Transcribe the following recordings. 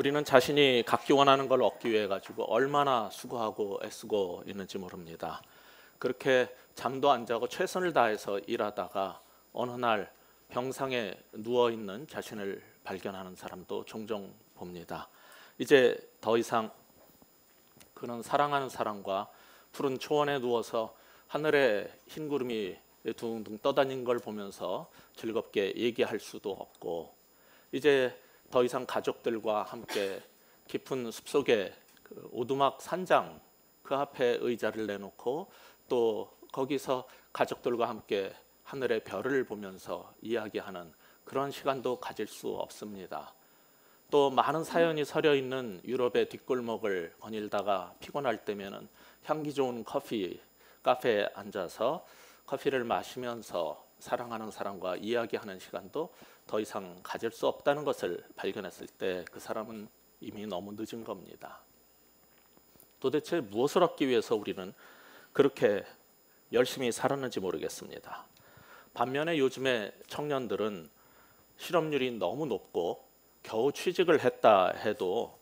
우리는 자신이 갖기 원하는 걸 얻기 위해 가지고 얼마나 수고하고 애쓰고 있는지 모릅니다. 그렇게 잠도 안 자고 최선을 다해서 일하다가 어느 날 병상에 누워 있는 자신을 발견하는 사람도 종종 봅니다. 이제 더 이상 그는 사랑하는 사람과 푸른 초원에 누워서 하늘에 흰 구름이 둥둥 떠다니는 걸 보면서 즐겁게 얘기할 수도 없고, 이제 더 이상 가족들과 함께 깊은 숲속에 그 오두막 산장 그 앞에 의자를 내놓고 또 거기서 가족들과 함께 하늘의 별을 보면서 이야기하는 그런 시간도 가질 수 없습니다. 또 많은 사연이 서려 있는 유럽의 뒷골목을 거닐다가 피곤할 때면은 향기 좋은 카페에 앉아서 커피를 마시면서 사랑하는 사람과 이야기하는 시간도 더 이상 가질 수 없다는 것을 발견했을 때 그 사람은 이미 너무 늦은 겁니다. 도대체 무엇을 얻기 위해서 우리는 그렇게 열심히 살았는지 모르겠습니다. 반면에 요즘의 청년들은 실업률이 너무 높고 겨우 취직을 했다 해도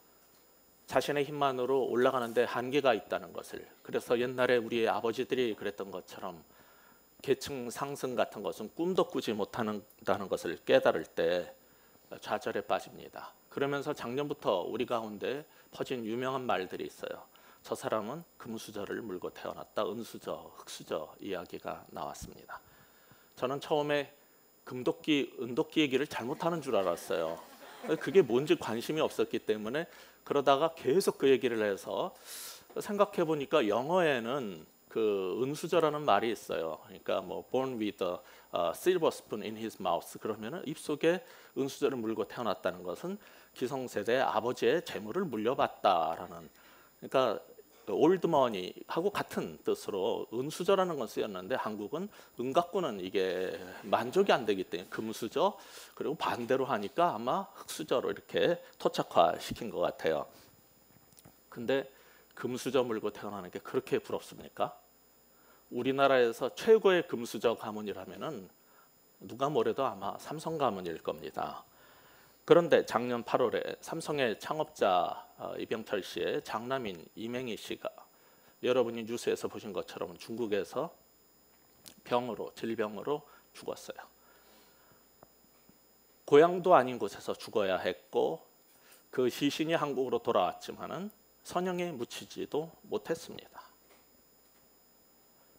자신의 힘만으로 올라가는데 한계가 있다는 것을, 그래서 옛날에 우리 아버지들이 그랬던 것처럼 계층 상승 같은 것은 꿈도 꾸지 못한다는 것을 깨달을 때 좌절에 빠집니다. 그러면서 작년부터 우리 가운데 퍼진 유명한 말들이 있어요. 저 사람은 금수저를 물고 태어났다. 은수저, 흙수저 이야기가 나왔습니다. 저는 처음에 금도끼, 은도끼 얘기를 잘못하는 줄 알았어요. 그게 뭔지 관심이 없었기 때문에 그러다가 계속 그 얘기를 해서 생각해 보니까 영어에는 그 은수저라는 말이 있어요. 그러니까 뭐 born with a silver spoon in his mouth, 그러면은 입속에 은수저를 물고 태어났다는 것은 기성세대 아버지의 재물을 물려받다라는, 그러니까 올드머니하고 같은 뜻으로 은수저라는 건 쓰였는데 한국은 은 갖고는 이게 만족이 안 되기 때문에 금수저, 그리고 반대로 하니까 아마 흙수저로 이렇게 토착화시킨 것 같아요. 근데 금수저 물고 태어나는 게 그렇게 부럽습니까? 우리나라에서 최고의 금수저 가문이라면은 누가 뭐래도 아마 삼성 가문일 겁니다. 그런데 작년 8월에 삼성의 창업자 이병철 씨의 장남인 이맹희 씨가, 여러분이 뉴스에서 보신 것처럼 중국에서 질병으로 죽었어요. 고향도 아닌 곳에서 죽어야 했고 그 시신이 한국으로 돌아왔지만은 선영에 묻히지도 못했습니다.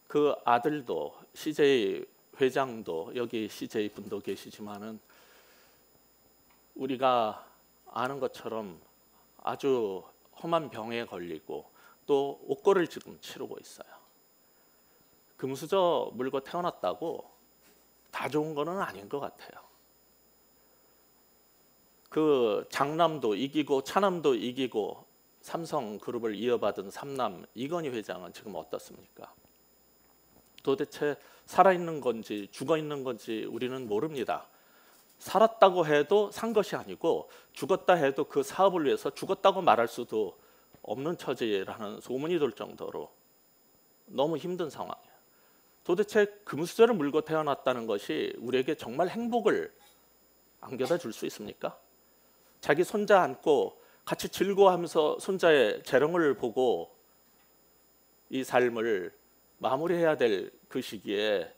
그 아들도 CJ 회장도, 여기 CJ 분도 계시지만은 우리가 아는 것처럼 아주 험한 병에 걸리고 또 옥고를 지금 치르고 있어요. 금수저 물고 태어났다고 다 좋은 거는 아닌 것 같아요. 그 장남도 이기고 차남도 이기고 삼성그룹을 이어받은 삼남 이건희 회장은 지금 어떻습니까? 도대체 살아있는 건지 죽어있는 건지 우리는 모릅니다. 살았다고 해도 산 것이 아니고 죽었다 해도 그 사업을 위해서 죽었다고 말할 수도 없는 처지라는 소문이 돌 정도로 너무 힘든 상황이에요. 도대체 금수저를 물고 태어났다는 것이 우리에게 정말 행복을 안겨다 줄 수 있습니까? 자기 손자 안고 같이 즐거워하면서 손자의 재롱을 보고 이 삶을 마무리해야 될 그 시기에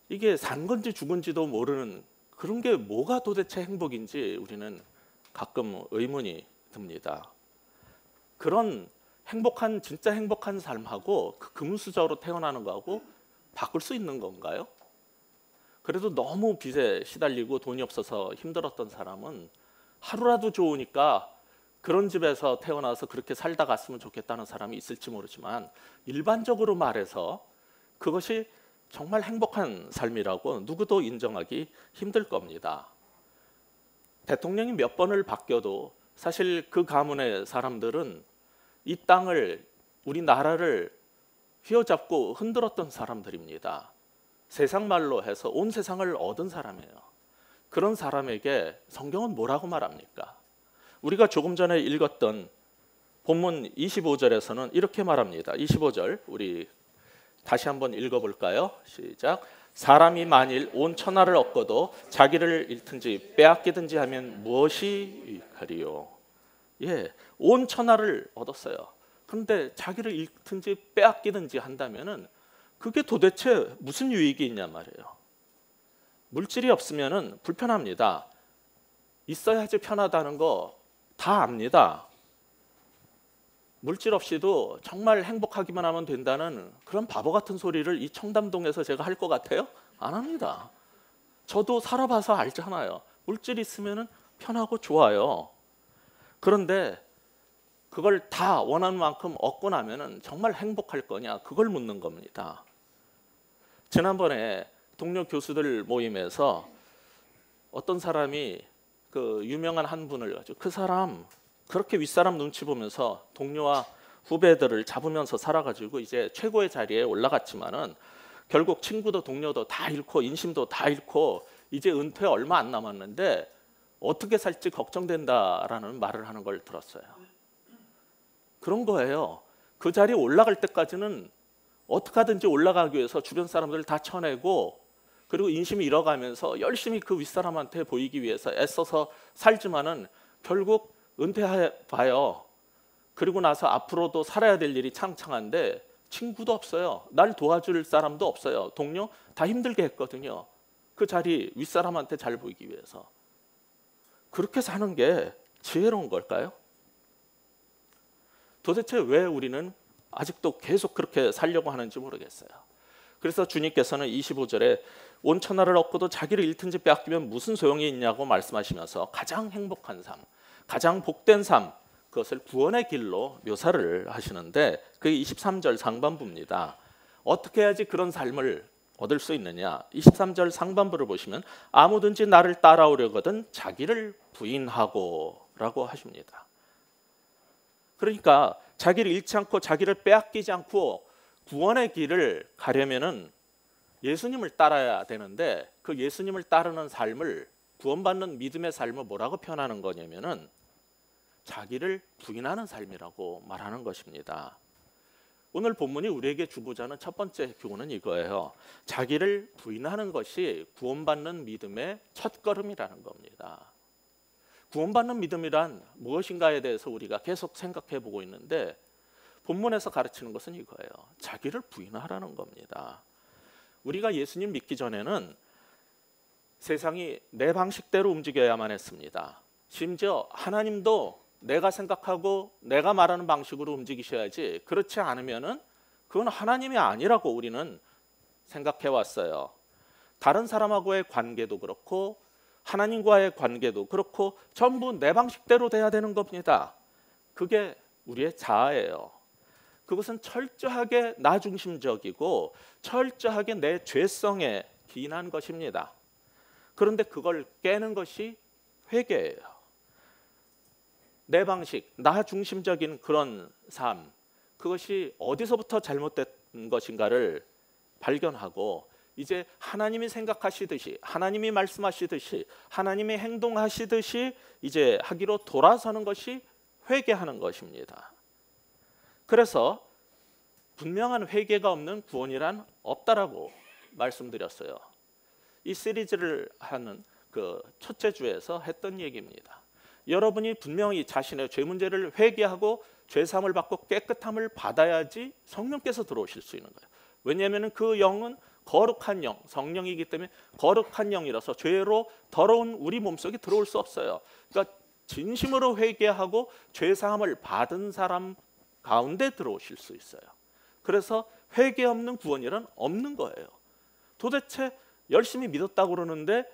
이게 산 건지 죽은지도 모르는 그런 게 뭐가 도대체 행복인지 우리는 가끔 의문이 듭니다. 그런 행복한, 진짜 행복한 삶하고 그 금수저로 태어나는 거하고 바꿀 수 있는 건가요? 그래도 너무 빚에 시달리고 돈이 없어서 힘들었던 사람은 하루라도 좋으니까 그런 집에서 태어나서 그렇게 살다 갔으면 좋겠다는 사람이 있을지 모르지만 일반적으로 말해서 그것이 정말 행복한 삶이라고 누구도 인정하기 힘들 겁니다. 대통령이 몇 번을 바뀌어도 사실 그 가문의 사람들은 이 땅을, 우리나라를 휘어잡고 흔들었던 사람들입니다. 세상 말로 해서 온 세상을 얻은 사람이에요. 그런 사람에게 성경은 뭐라고 말합니까? 우리가 조금 전에 읽었던 본문 25절에서는 이렇게 말합니다. 25절 우리 다시 한번 읽어볼까요? 시작. 사람이 만일 온 천하를 얻고도 자기를 잃든지 빼앗기든지 하면 무엇이 유익하리요? 온 천하를 얻었어요. 그런데 자기를 잃든지 빼앗기든지 한다면은 그게 도대체 무슨 유익이 있냔 말이에요. 물질이 없으면은 불편합니다. 있어야지 편하다는 거 다 압니다. 물질 없이도 정말 행복하기만 하면 된다는 그런 바보 같은 소리를 이 청담동에서 제가 할 것 같아요? 안 합니다. 저도 살아봐서 알잖아요. 물질이 있으면 편하고 좋아요. 그런데 그걸 다 원하는 만큼 얻고 나면 정말 행복할 거냐? 그걸 묻는 겁니다. 지난번에 동료 교수들 모임에서 어떤 사람이 그 유명한 한 분을 가지고 그 사람 그렇게 윗사람 눈치 보면서 동료와 후배들을 잡으면서 살아가지고 이제 최고의 자리에 올라갔지만은 결국 친구도 동료도 다 잃고 인심도 다 잃고 이제 은퇴 얼마 안 남았는데 어떻게 살지 걱정된다라는 말을 하는 걸 들었어요. 그런 거예요. 그 자리에 올라갈 때까지는 어떻게 하든지 올라가기 위해서 주변 사람들을 다 쳐내고 그리고 인심이 잃어가면서 열심히 그 윗사람한테 보이기 위해서 애써서 살지만은 결국 은퇴해봐요. 그리고 나서 앞으로도 살아야 될 일이 창창한데 친구도 없어요. 날 도와줄 사람도 없어요. 동료 다 힘들게 했거든요. 그 자리 윗사람한테 잘 보이기 위해서. 그렇게 사는 게 지혜로운 걸까요? 도대체 왜 우리는 아직도 계속 그렇게 살려고 하는지 모르겠어요. 그래서 주님께서는 25절에 온 천하를 얻고도 자기를 잃든지 빼앗기면 무슨 소용이 있냐고 말씀하시면서 가장 행복한 삶, 가장 복된 삶, 그것을 구원의 길로 묘사를 하시는데 그게 23절 상반부입니다. 어떻게 해야지 그런 삶을 얻을 수 있느냐? 23절 상반부를 보시면 아무든지 나를 따라오려거든 자기를 부인하고 라고 하십니다. 그러니까 자기를 잃지 않고 자기를 빼앗기지 않고 구원의 길을 가려면은 예수님을 따라야 되는데 그 예수님을 따르는 삶을 구원받는 믿음의 삶을 뭐라고 표현하는 거냐면은 자기를 부인하는 삶이라고 말하는 것입니다. 오늘 본문이 우리에게 주고자 하는 첫 번째 교훈은 이거예요. 자기를 부인하는 것이 구원받는 믿음의 첫걸음이라는 겁니다. 구원받는 믿음이란 무엇인가에 대해서 우리가 계속 생각해 보고 있는데 본문에서 가르치는 것은 이거예요. 자기를 부인하라는 겁니다. 우리가 예수님 믿기 전에는 세상이 내 방식대로 움직여야만 했습니다. 심지어 하나님도 내가 생각하고 내가 말하는 방식으로 움직이셔야지 그렇지 않으면은 그건 하나님이 아니라고 우리는 생각해 왔어요. 다른 사람하고의 관계도 그렇고 하나님과의 관계도 그렇고 전부 내 방식대로 돼야 되는 겁니다. 그게 우리의 자아예요. 그것은 철저하게 나 중심적이고 철저하게 내 죄성에 기인한 것입니다. 그런데 그걸 깨는 것이 회개예요. 내 방식, 나 중심적인 그런 삶, 그것이 어디서부터 잘못된 것인가를 발견하고 이제 하나님이 생각하시듯이 하나님이 말씀하시듯이 하나님이 행동하시듯이 이제 하기로 돌아서는 것이 회개하는 것입니다. 그래서 분명한 회개가 없는 구원이란 없다라고 말씀드렸어요. 이 시리즈를 하는 그 첫째 주에서 했던 얘기입니다. 여러분이 분명히 자신의 죄 문제를 회개하고 죄 사함을 받고 깨끗함을 받아야지 성령께서 들어오실 수 있는 거예요. 왜냐하면 그 영은 거룩한 영, 성령이기 때문에 거룩한 영이라서 죄로 더러운 우리 몸속에 들어올 수 없어요. 그러니까 진심으로 회개하고 죄 사함을 받은 사람 가운데 들어오실 수 있어요. 그래서 회개 없는 구원이란 없는 거예요. 도대체 열심히 믿었다고 그러는데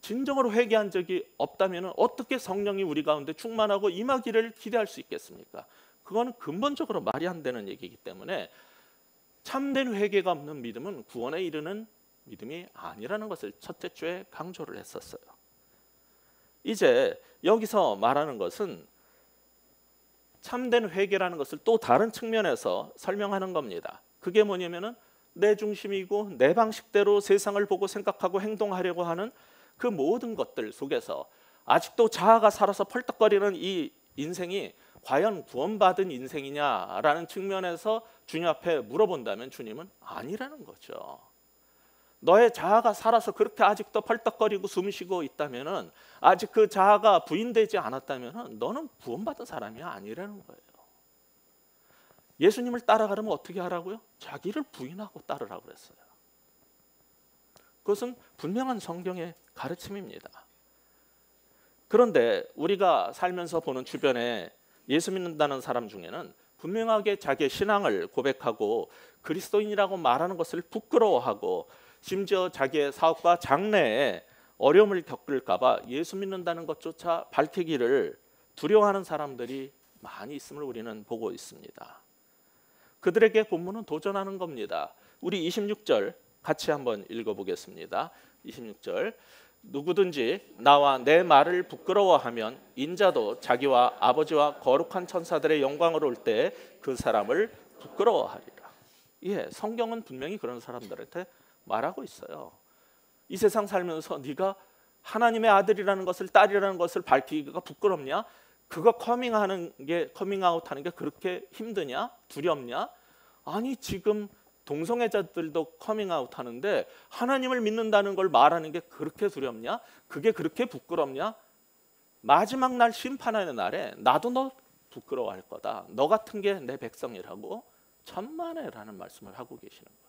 진정으로 회개한 적이 없다면 어떻게 성령이 우리 가운데 충만하고 임하기를 기대할 수 있겠습니까? 그건 근본적으로 말이 안 되는 얘기이기 때문에 참된 회개가 없는 믿음은 구원에 이르는 믿음이 아니라는 것을 첫째 주에 강조를 했었어요. 이제 여기서 말하는 것은 참된 회개라는 것을 또 다른 측면에서 설명하는 겁니다. 그게 뭐냐면은 내 중심이고 내 방식대로 세상을 보고 생각하고 행동하려고 하는 그 모든 것들 속에서 아직도 자아가 살아서 펄떡거리는 이 인생이 과연 구원받은 인생이냐라는 측면에서 주님 앞에 물어본다면 주님은 아니라는 거죠. 너의 자아가 살아서 그렇게 아직도 펄떡거리고 숨쉬고 있다면은, 아직 그 자아가 부인되지 않았다면은 너는 구원받은 사람이 아니라는 거예요. 예수님을 따라가려면 어떻게 하라고요? 자기를 부인하고 따르라고 그랬어요. 그것은 분명한 성경의 가르침입니다. 그런데 우리가 살면서 보는 주변에 예수 믿는다는 사람 중에는 분명하게 자기의 신앙을 고백하고 그리스도인이라고 말하는 것을 부끄러워하고, 심지어 자기의 사업과 장래에 어려움을 겪을까 봐 예수 믿는다는 것조차 밝히기를 두려워하는 사람들이 많이 있음을 우리는 보고 있습니다. 그들에게 본문은 도전하는 겁니다. 우리 26절 같이 한번 읽어보겠습니다. 26절, 누구든지 나와 내 말을 부끄러워하면 인자도 자기와 아버지와 거룩한 천사들의 영광으로 올 때 그 사람을 부끄러워하리라. 예, 성경은 분명히 그런 사람들한테 말하고 있어요. 이 세상 살면서 네가 하나님의 아들이라는 것을, 딸이라는 것을 밝히기가 부끄럽냐? 그거 커밍아웃하는 게 그렇게 힘드냐? 두렵냐? 아니, 지금 동성애자들도 커밍아웃 하는데 하나님을 믿는다는 걸 말하는 게 그렇게 두렵냐? 그게 그렇게 부끄럽냐? 마지막 날 심판하는 날에 나도 너 부끄러워할 거다. 너 같은 게 내 백성이라고 천만에라는 말씀을 하고 계시는 거예요.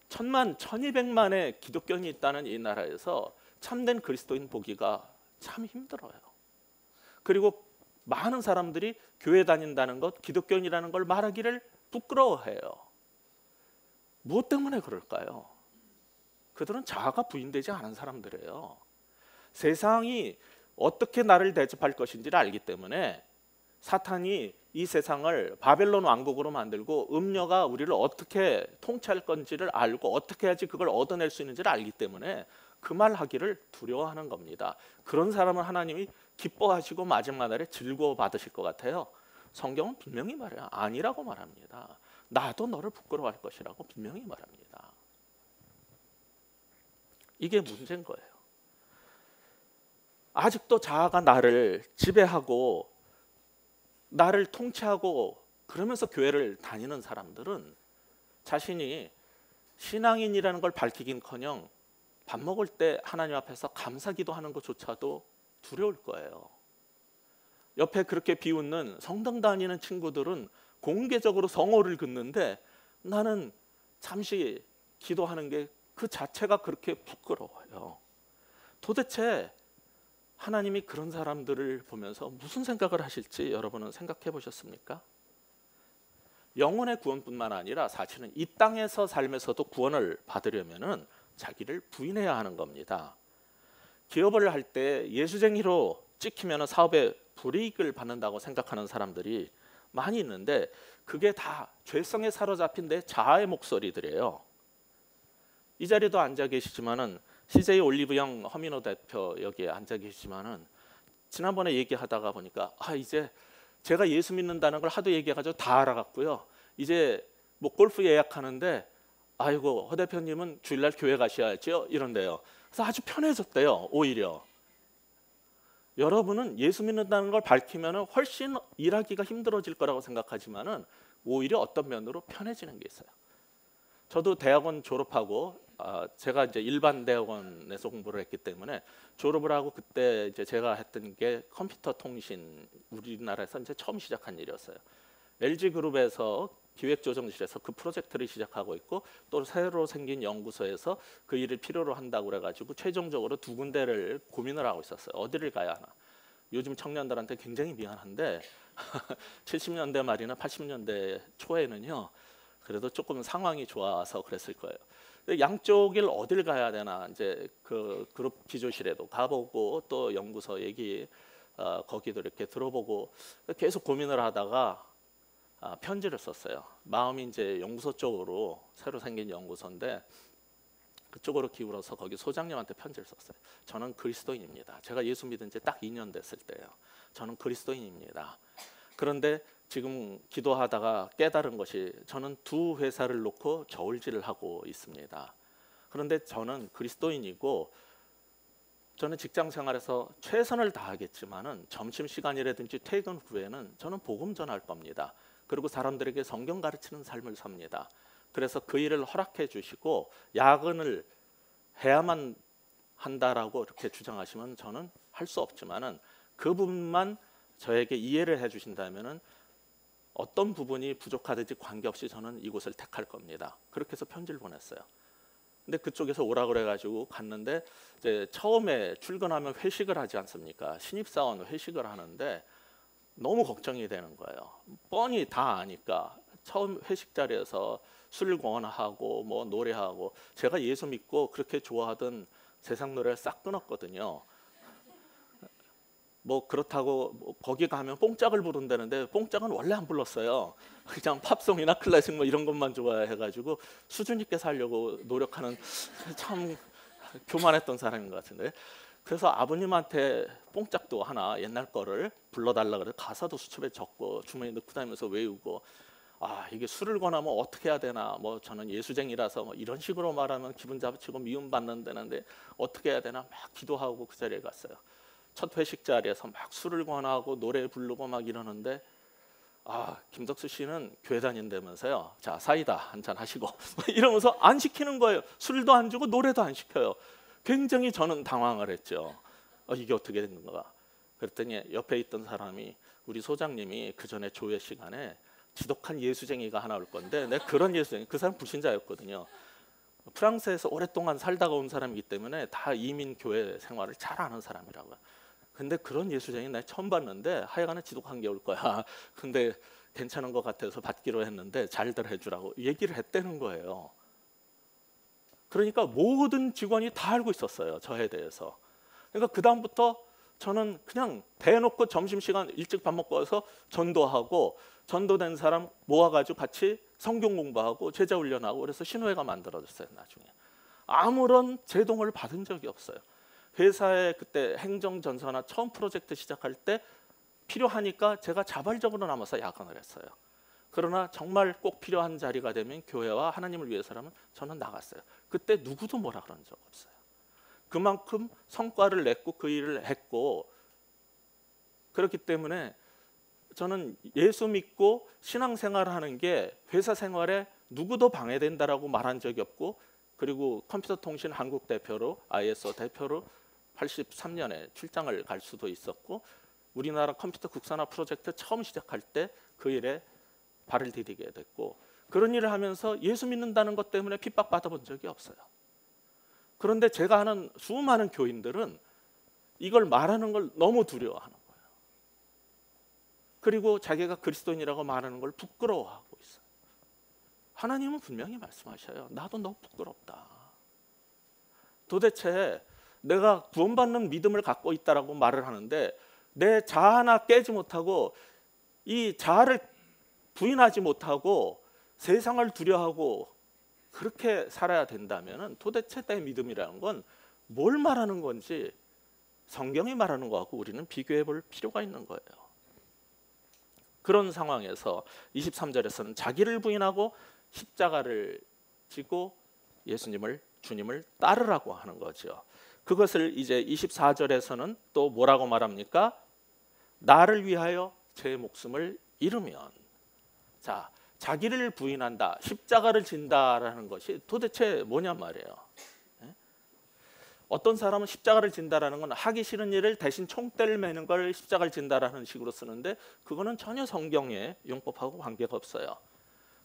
1000만, 1200만의 기독교인이 있다는 이 나라에서 참된 그리스도인 보기가 참 힘들어요. 그리고 많은 사람들이 교회 다닌다는 것, 기독교인이라는 걸 말하기를 부끄러워해요. 무엇 때문에 그럴까요? 그들은 자아가 부인되지 않은 사람들이에요. 세상이 어떻게 나를 대접할 것인지를 알기 때문에 사탄이 이 세상을 바벨론 왕국으로 만들고 음녀가 우리를 어떻게 통치할 건지를 알고 어떻게 해야지 그걸 얻어낼 수 있는지를 알기 때문에 그 말 하기를 두려워하는 겁니다. 그런 사람을 하나님이 기뻐하시고 마지막 날에 즐거워 받으실 것 같아요? 성경은 분명히 말해요. 아니라고 말합니다. 나도 너를 부끄러워할 것이라고 분명히 말합니다. 이게 문제인 거예요. 아직도 자아가 나를 지배하고 나를 통치하고 그러면서 교회를 다니는 사람들은 자신이 신앙인이라는 걸 밝히긴커녕 밥 먹을 때 하나님 앞에서 감사기도하는 것조차도 두려울 거예요. 옆에 그렇게 비웃는 성당 다니는 친구들은 공개적으로 성호를 긋는데 나는 잠시 기도하는 게 그 자체가 그렇게 부끄러워요. 도대체 하나님이 그런 사람들을 보면서 무슨 생각을 하실지 여러분은 생각해 보셨습니까? 영혼의 구원뿐만 아니라 사실은 이 땅에서 삶에서도 구원을 받으려면은 자기를 부인해야 하는 겁니다. 기업을 할 때 예수쟁이로 찍히면 사업에 불이익을 받는다고 생각하는 사람들이 많이 있는데 그게 다 죄성에 사로잡힌 내 자아의 목소리들이에요. 이 자리도 앉아 계시지만은 CJ 올리브영 허민호 대표 여기에 앉아 계시지만은 지난번에 얘기하다가 보니까 이제 제가 예수 믿는다는 걸 하도 얘기해가지고 다 알아갔고요. 이제 뭐 골프 예약하는데 아이고 허 대표님은 주일날 교회 가셔야죠 이런데요. 그래서 아주 편해졌대요. 오히려 여러분은 예수 믿는다는 걸 밝히면 훨씬 일하기가 힘들어질 거라고 생각하지만은 오히려 어떤 면으로 편해지는 게 있어요. 저도 대학원 졸업하고 제가 이제 일반 대학원에서 공부를 했기 때문에 졸업을 하고 그때 이제 제가 했던 게 컴퓨터 통신, 우리나라에서 이제 처음 시작한 일이었어요. LG 그룹에서 기획조정실에서 그 프로젝트를 시작하고 있고 또 새로 생긴 연구소에서 그 일을 필요로 한다고 그래가지고 최종적으로 2군데를 고민을 하고 있었어요. 어디를 가야 하나. 요즘 청년들한테 굉장히 미안한데 70년대 말이나 80년대 초에는요. 그래도 조금 상황이 좋아서 그랬을 거예요. 양쪽을 어딜 가야 되나 이제 그 그룹 기조실에도 가보고 또 연구소 얘기 거기도 이렇게 들어보고 계속 고민을 하다가 편지를 썼어요. 마음이 이제 연구소 쪽으로 새로 생긴 연구소인데 그쪽으로 기울어서 거기 소장님한테 편지를 썼어요. 저는 그리스도인입니다. 제가 예수 믿은 지 딱 2년 됐을 때예요. 저는 그리스도인입니다. 그런데 지금 기도하다가 깨달은 것이 저는 2 회사를 놓고 저울질을 하고 있습니다. 그런데 저는 그리스도인이고 저는 직장 생활에서 최선을 다하겠지만은 점심시간이라든지 퇴근 후에는 저는 복음 전할 겁니다. 그리고 사람들에게 성경 가르치는 삶을 삽니다. 그래서 그 일을 허락해 주시고 야근을 해야만 한다라고 이렇게 주장하시면 저는 할 수 없지만은 그 부분만 저에게 이해를 해 주신다면은 어떤 부분이 부족하든지 관계없이 저는 이곳을 택할 겁니다. 그렇게 해서 편지를 보냈어요. 근데 그쪽에서 오라 그래가지고 갔는데 이제 처음에 출근하면 회식을 하지 않습니까? 신입사원 회식을 하는데 너무 걱정이 되는 거예요. 뻔히 다 아니까 처음 회식 자리에서 술 권하고 뭐 노래하고 제가 예수 믿고 그렇게 좋아하던 세상 노래를 싹 끊었거든요. 뭐 그렇다고 뭐 거기 가면 뽕짝을 부른다는데 뽕짝은 원래 안 불렀어요. 그냥 팝송이나 클래식 뭐 이런 것만 좋아해가지고 수준 있게 살려고 노력하는 참 교만했던 사람인 것 같은데. 그래서 아버님한테 뽕짝도 하나 옛날 거를 불러달라 그래 가사도 수첩에 적고 주머니에 넣고 다니면서 외우고 아 이게 술을 권하면 어떻게 해야 되나 뭐 저는 예수쟁이라서 뭐 이런 식으로 말하면 기분 잡치고 미움받는다는데 어떻게 해야 되나 막 기도하고 그 자리에 갔어요. 첫 회식 자리에서 막 술을 권하고 노래 부르고 막 이러는데 아 김덕수 씨는 교회 다닌다면서요. 자 사이다 한잔 하시고 이러면서 안 시키는 거예요. 술도 안 주고 노래도 안 시켜요. 굉장히 저는 당황을 했죠. 이게 어떻게 되는 거야. 그랬더니 옆에 있던 사람이 우리 소장님이 그 전에 조회 시간에 지독한 예수쟁이가 하나 올 건데 내가 그런 예수쟁이 그 사람 불신자였거든요. 프랑스에서 오랫동안 살다가 온 사람이기 때문에 다 이민 교회 생활을 잘 아는 사람이라고요. 근데 그런 예수쟁이 내가 처음 봤는데 하여간에 지독한 게 올 거야. 근데 괜찮은 것 같아서 받기로 했는데 잘들 해주라고 얘기를 했다는 거예요. 그러니까 모든 직원이 다 알고 있었어요. 저에 대해서. 그러니까 그 다음부터 저는 그냥 대놓고 점심시간 일찍 밥 먹고 와서 전도하고 전도된 사람 모아가지고 같이 성경 공부하고 제자 훈련하고 그래서 신호회가 만들어졌어요. 나중에. 아무런 제동을 받은 적이 없어요. 회사에 그때 행정전선화 처음 프로젝트 시작할 때 필요하니까 제가 자발적으로 남아서 야근을 했어요. 그러나 정말 꼭 필요한 자리가 되면 교회와 하나님을 위해서라면 저는 나갔어요. 그때 누구도 뭐라 그런 적 없어요. 그만큼 성과를 냈고 그 일을 했고 그렇기 때문에 저는 예수 믿고 신앙생활을 하는 게 회사 생활에 누구도 방해된다라고 말한 적이 없고 그리고 컴퓨터통신 한국 대표로 ISO 대표로 83년에 출장을 갈 수도 있었고 우리나라 컴퓨터 국산화 프로젝트 처음 시작할 때 그 일에 발을 디디게 됐고 그런 일을 하면서 예수 믿는다는 것 때문에 핍박받아 본 적이 없어요. 그런데 제가 아는 수많은 교인들은 이걸 말하는 걸 너무 두려워하는 거예요. 그리고 자기가 그리스도인이라고 말하는 걸 부끄러워하고 있어요. 하나님은 분명히 말씀하셔요. 나도 너무 부끄럽다. 도대체 내가 구원받는 믿음을 갖고 있다라고 말을 하는데 내 자아 하나 깨지 못하고 이 자아를 부인하지 못하고 세상을 두려워하고 그렇게 살아야 된다면 도대체 내 믿음이라는 건 뭘 말하는 건지 성경이 말하는 것하고 우리는 비교해 볼 필요가 있는 거예요. 그런 상황에서 23절에서는 자기를 부인하고 십자가를 지고 주님을 따르라고 하는 거죠. 그것을 이제 24절에서는 또 뭐라고 말합니까? 나를 위하여 제 목숨을 잃으면. 자, 자기를 부인한다, 십자가를 진다라는 것이 도대체 뭐냔 말이에요. 어떤 사람은 십자가를 진다라는 건 하기 싫은 일을 대신 총대를 매는 걸 십자가를 진다라는 식으로 쓰는데 그거는 전혀 성경의 용법하고 관계가 없어요.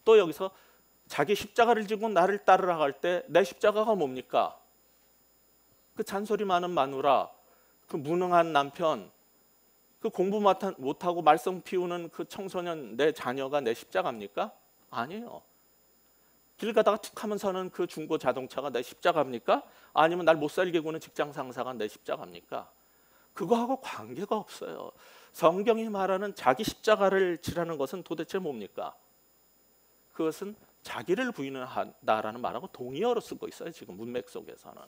또 여기서 자기 십자가를 지고 나를 따르라 할 때 내 십자가가 뭡니까? 그 잔소리 많은 마누라, 그 무능한 남편, 그 공부 못하고 말썽 피우는 그 청소년 내 자녀가 내 십자가입니까? 아니에요. 길 가다가 툭 하면 서는 그 중고 자동차가 내 십자가입니까? 아니면 날 못 살게 구는 직장 상사가 내 십자가입니까? 그거하고 관계가 없어요. 성경이 말하는 자기 십자가를 지라는 것은 도대체 뭡니까? 그것은 자기를 부인한다라는 말하고 동의어로 쓰고 있어요. 지금 문맥 속에서는.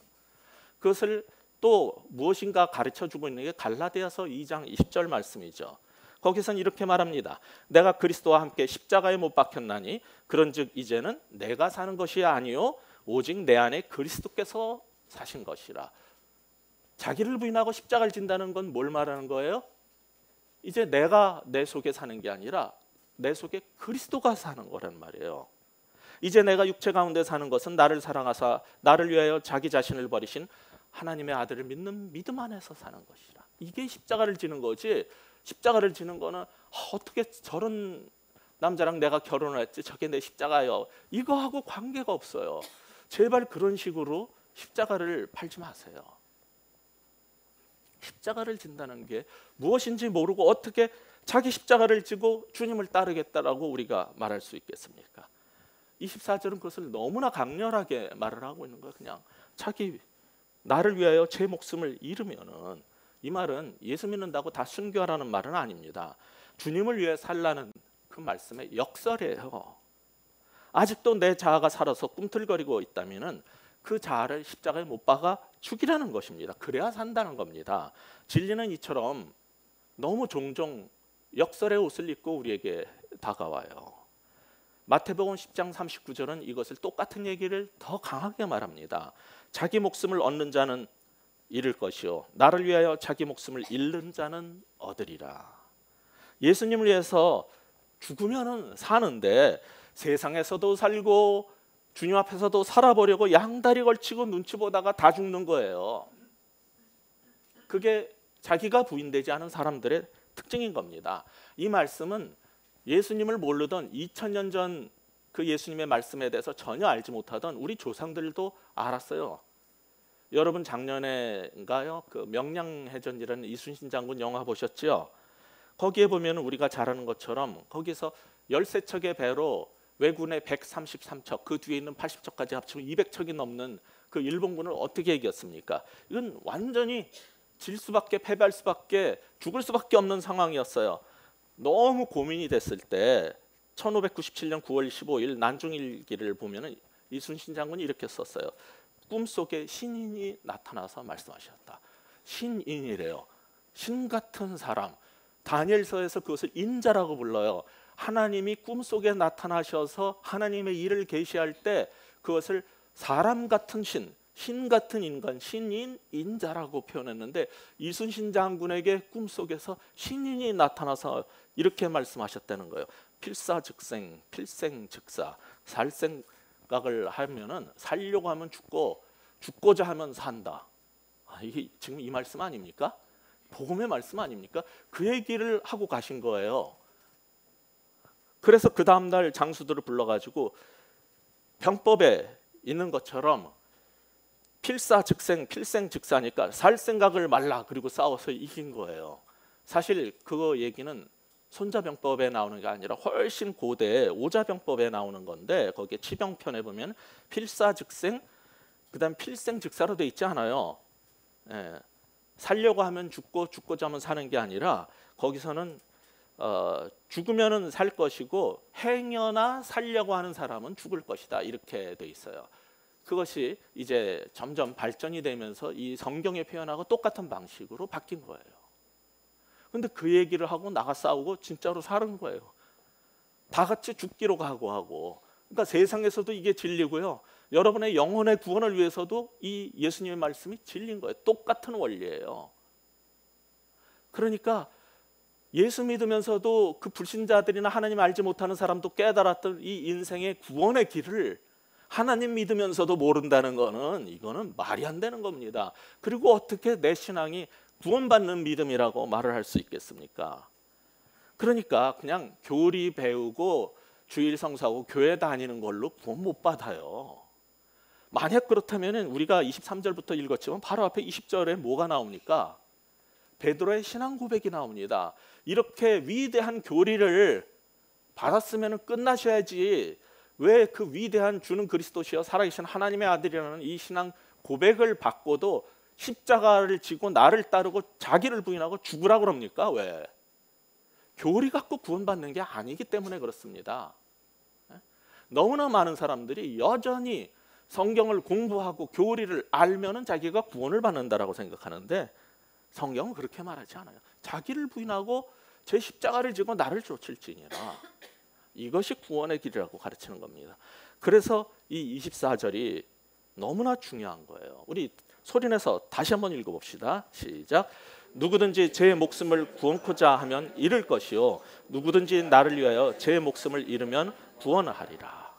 그것을 또 무엇인가 가르쳐주고 있는 게 갈라디아서 2장 20절 말씀이죠. 거기서는 이렇게 말합니다. 내가 그리스도와 함께 십자가에 못 박혔나니 그런즉 이제는 내가 사는 것이 아니요 오직 내 안에 그리스도께서 사신 것이라. 자기를 부인하고 십자가를 진다는 건 뭘 말하는 거예요? 이제 내가 내 속에 사는 게 아니라 내 속에 그리스도가 사는 거란 말이에요. 이제 내가 육체 가운데 사는 것은 나를 사랑하사 나를 위하여 자기 자신을 버리신 하나님의 아들을 믿는 믿음 안에서 사는 것이라. 이게 십자가를 지는 거지. 십자가를 지는 거는 어떻게 저런 남자랑 내가 결혼을 했지, 저게 내 십자가요, 이거하고 관계가 없어요. 제발 그런 식으로 십자가를 팔지 마세요. 십자가를 진다는 게 무엇인지 모르고 어떻게 자기 십자가를 지고 주님을 따르겠다라고 우리가 말할 수 있겠습니까? 24절은 그것을 너무나 강렬하게 말을 하고 있는 거예요. 그냥 자기 나를 위하여 제 목숨을 잃으면은, 이 말은 예수 믿는다고 다 순교하라는 말은 아닙니다. 주님을 위해 살라는 그 말씀의 역설이에요. 아직도 내 자아가 살아서 꿈틀거리고 있다면은 그 자아를 십자가에 못 박아 죽이라는 것입니다. 그래야 산다는 겁니다. 진리는 이처럼 너무 종종 역설의 옷을 입고 우리에게 다가와요. 마태복음 10장 39절은 이것을 똑같은 얘기를 더 강하게 말합니다. 자기 목숨을 얻는 자는 잃을 것이요 나를 위하여 자기 목숨을 잃는 자는 얻으리라. 예수님을 위해서 죽으면은 사는데 세상에서도 살고 주님 앞에서도 살아보려고 양다리 걸치고 눈치 보다가 다 죽는 거예요. 그게 자기가 부인되지 않은 사람들의 특징인 겁니다. 이 말씀은 예수님을 모르던 2000년 전 그 예수님의 말씀에 대해서 전혀 알지 못하던 우리 조상들도 알았어요. 여러분 작년에인가요? 그 명량해전이라는 이순신 장군 영화 보셨죠? 거기에 보면 우리가 잘 아는 것처럼 거기서 13척의 배로 왜군의 133척, 그 뒤에 있는 80척까지 합치면 200척이 넘는 그 일본군을 어떻게 이겼습니까? 이건 완전히 질 수밖에, 패배할 수밖에, 죽을 수밖에 없는 상황이었어요. 너무 고민이 됐을 때 1597년 9월 15일 난중일기를 보면 이순신 장군이 이렇게 썼어요. 꿈속에 신인이 나타나서 말씀하셨다. 신인이래요. 신 같은 사람. 다니엘서에서 그것을 인자라고 불러요. 하나님이 꿈속에 나타나셔서 하나님의 일을 계시할 때 그것을 사람 같은 신, 신 같은 인간, 신인, 인자라고 표현했는데 이순신 장군에게 꿈속에서 신인이 나타나서 이렇게 말씀하셨다는 거예요. 필사즉생, 필생즉사. 살 생각을 하면은 살려고 하면 죽고 죽고자 하면 산다. 이게 지금 이 말씀 아닙니까? 복음의 말씀 아닙니까? 그 얘기를 하고 가신 거예요. 그래서 그 다음날 장수들을 불러가지고 병법에 있는 것처럼 필사즉생, 필생즉사니까 살 생각을 말라 그리고 싸워서 이긴 거예요. 사실 그 얘기는 손자병법에 나오는 게 아니라 훨씬 고대의 오자병법에 나오는 건데 거기에 치병편에 보면 필사즉생, 그다음 필생즉사로 돼 있지 않아요. 예, 살려고 하면 죽고 죽고자 하면 사는 게 아니라 거기서는 죽으면은 살 것이고 행여나 살려고 하는 사람은 죽을 것이다 이렇게 돼 있어요. 그것이 이제 점점 발전이 되면서 이 성경의 표현하고 똑같은 방식으로 바뀐 거예요. 근데 그 얘기를 하고 나가 싸우고 진짜로 사는 거예요. 다 같이 죽기로 각오하고. 그러니까 세상에서도 이게 진리고요. 여러분의 영혼의 구원을 위해서도 이 예수님의 말씀이 진리인 거예요. 똑같은 원리예요. 그러니까 예수 믿으면서도 그 불신자들이나 하나님 알지 못하는 사람도 깨달았던 이 인생의 구원의 길을 하나님 믿으면서도 모른다는 거는 이거는 말이 안 되는 겁니다. 그리고 어떻게 내 신앙이 구원받는 믿음이라고 말을 할 수 있겠습니까? 그러니까 그냥 교리 배우고 주일 성사하고 교회 다니는 걸로 구원 못 받아요. 만약 그렇다면 우리가 23절부터 읽었지만 바로 앞에 20절에 뭐가 나옵니까? 베드로의 신앙 고백이 나옵니다. 이렇게 위대한 교리를 받았으면 끝나셔야지 왜 그 위대한 주는 그리스도시여 살아계신 하나님의 아들이라는 이 신앙 고백을 받고도 십자가를 지고 나를 따르고 자기를 부인하고 죽으라고 그럽니까? 왜? 교리 갖고 구원받는 게 아니기 때문에 그렇습니다. 너무나 많은 사람들이 여전히 성경을 공부하고 교리를 알면은 자기가 구원을 받는다라고 생각하는데 성경은 그렇게 말하지 않아요. 자기를 부인하고 제 십자가를 지고 나를 쫓을지니라. 이것이 구원의 길이라고 가르치는 겁니다. 그래서 이 24절이 너무나 중요한 거예요. 우리 소리내서 다시 한번 읽어봅시다. 시작. 누구든지 제 목숨을 구원코자 하면 잃을 것이요 누구든지 나를 위하여 제 목숨을 잃으면 구원하리라.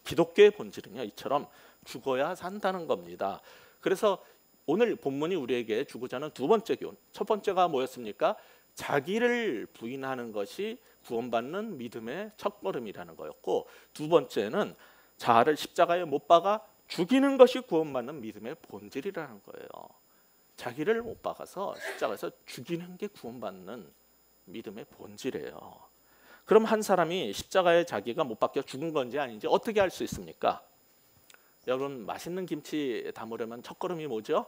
기독교의 본질은요, 이처럼 죽어야 산다는 겁니다. 그래서 오늘 본문이 우리에게 주고자 하는 두 번째 교훈, 첫 번째가 뭐였습니까? 자기를 부인하는 것이 구원받는 믿음의 첫걸음이라는 거였고, 두 번째는 자아를 십자가에 못 박아 죽이는 것이 구원받는 믿음의 본질이라는 거예요. 자기를 못 박아서 십자가에서 죽이는 게 구원받는 믿음의 본질이에요. 그럼 한 사람이 십자가에 자기가 못 박혀 죽은 건지 아닌지 어떻게 알 수 있습니까? 여러분, 맛있는 김치 담으려면 첫걸음이 뭐죠?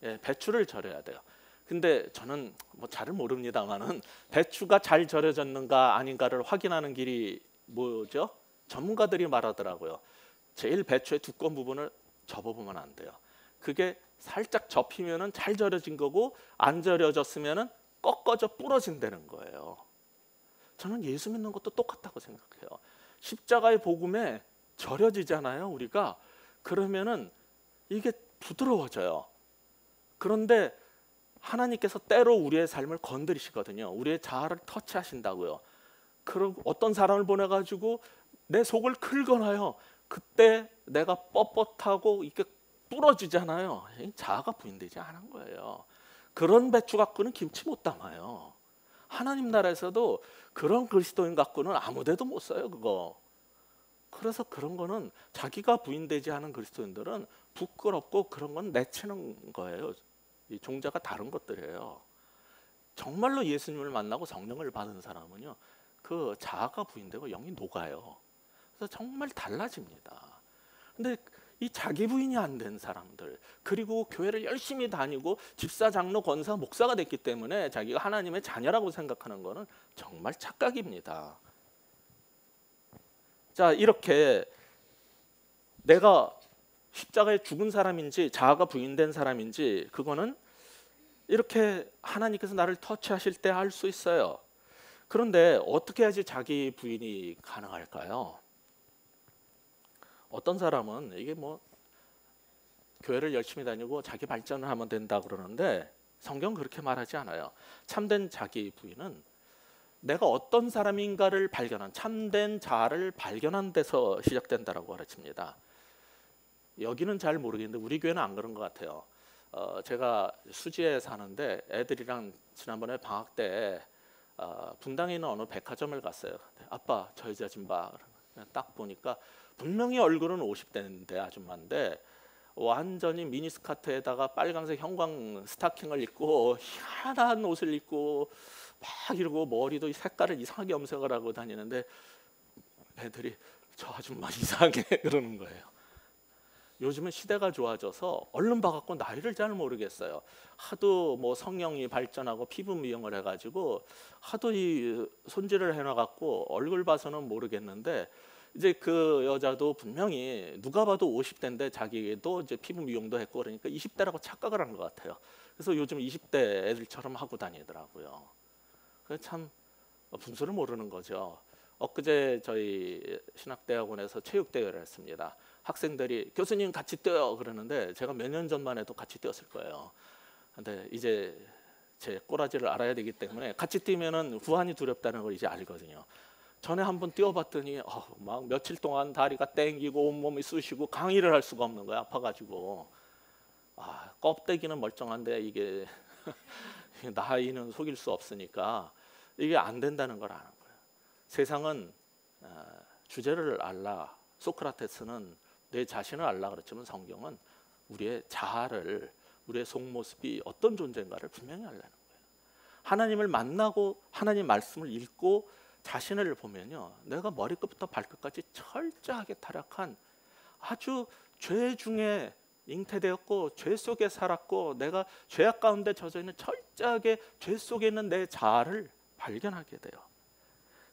배추를 절여야 돼요. 근데 저는 뭐 잘은 모릅니다만은 배추가 잘 절여졌는가 아닌가를 확인하는 길이 뭐죠? 전문가들이 말하더라고요. 제일 배추의 두꺼운 부분을 접어보면 안 돼요. 그게 살짝 접히면은 잘 절여진 거고, 안 절여졌으면은 꺾어져 부러진다는 거예요. 저는 예수 믿는 것도 똑같다고 생각해요. 십자가의 복음에 절여지잖아요, 우리가. 그러면은 이게 부드러워져요. 그런데 하나님께서 때로 우리의 삶을 건드리시거든요. 우리의 자아를 터치하신다고요. 그리고 어떤 사람을 보내가지고 내 속을 긁어놔요. 그때 내가 뻣뻣하고 이렇게 부러지잖아요. 자아가 부인되지 않은 거예요. 그런 배추 갖고는 김치 못 담아요. 하나님 나라에서도 그런 그리스도인 갖고는 아무데도 못 써요, 그거. 그래서 그런 거는 자기가 부인되지 않은 그리스도인들은 부끄럽고 그런 건 내치는 거예요. 이 종자가 다른 것들이에요. 정말로 예수님을 만나고 성령을 받은 사람은요, 그 자아가 부인되고 영이 녹아요. 그래서 정말 달라집니다. 근데 이 자기 부인이 안 된 사람들, 그리고 교회를 열심히 다니고 집사, 장로, 권사, 목사가 됐기 때문에 자기가 하나님의 자녀라고 생각하는 것은 정말 착각입니다. 자, 이렇게 내가 십자가에 죽은 사람인지 자아가 부인된 사람인지 그거는 이렇게 하나님께서 나를 터치하실 때 알 수 있어요. 그런데 어떻게 해야지 자기 부인이 가능할까요? 어떤 사람은 이게 뭐 교회를 열심히 다니고 자기 발전을 하면 된다 그러는데 성경 그렇게 말하지 않아요. 참된 자기 부인은 내가 어떤 사람인가를 발견한, 참된 자아를 발견한 데서 시작된다라고 가르칩니다. 여기는 잘 모르겠는데 우리 교회는 안 그런 것 같아요. 제가 수지에 사는데 애들이랑 지난번에 방학 때 분당에 있는 어느 백화점을 갔어요. 아빠, 저 여자 좀 봐. 딱 보니까 분명히 얼굴은 50대인데 아줌마인데 완전히 미니스커트에다가 빨간색 형광 스타킹을 입고 희한한 옷을 입고 막 이러고 머리도 색깔을 이상하게 염색을 하고 다니는데 애들이 저 아줌마 이상해 그러는 거예요. 요즘은 시대가 좋아져서 얼른 봐갖고 나이를 잘 모르겠어요. 하도 뭐 성형이 발전하고 피부 미용을 해가지고 하도 이 손질을 해놔갖고 얼굴 봐서는 모르겠는데 이제 그 여자도 분명히 누가 봐도 50대인데 자기도 이제 피부 미용도 했고 그러니까 20대라고 착각을 한 것 같아요. 그래서 요즘 20대 애들처럼 하고 다니더라고요. 그래서 참 분수를 모르는 거죠. 엊그제 저희 신학대학원에서 체육대회를 했습니다. 학생들이 교수님 같이 뛰어요 그러는데 제가 몇 년 전만 해도 같이 뛰었을 거예요. 근데 이제 제 꼬라지를 알아야 되기 때문에 같이 뛰면은 후환이 두렵다는 걸 이제 알거든요. 전에 한번 뛰어봤더니 막 며칠 동안 다리가 땡기고 온몸이 쑤시고 강의를 할 수가 없는 거야. 아파가지고. 껍데기는 멀쩡한데 이게 나이는 속일 수 없으니까 이게 안 된다는 걸 아는 거예요. 세상은 주제를 알라. 소크라테스는 내 자신을 알라 그랬지만 성경은 우리의 자아를, 우리의 속모습이 어떤 존재인가를 분명히 알라는 거예요. 하나님을 만나고 하나님 말씀을 읽고 자신을 보면요, 내가 머리끝부터 발끝까지 철저하게 타락한 아주 죄 중에 잉태되었고 죄 속에 살았고 내가 죄악 가운데 젖어 있는 철저하게 죄 속에 있는 내 자아를 발견하게 돼요.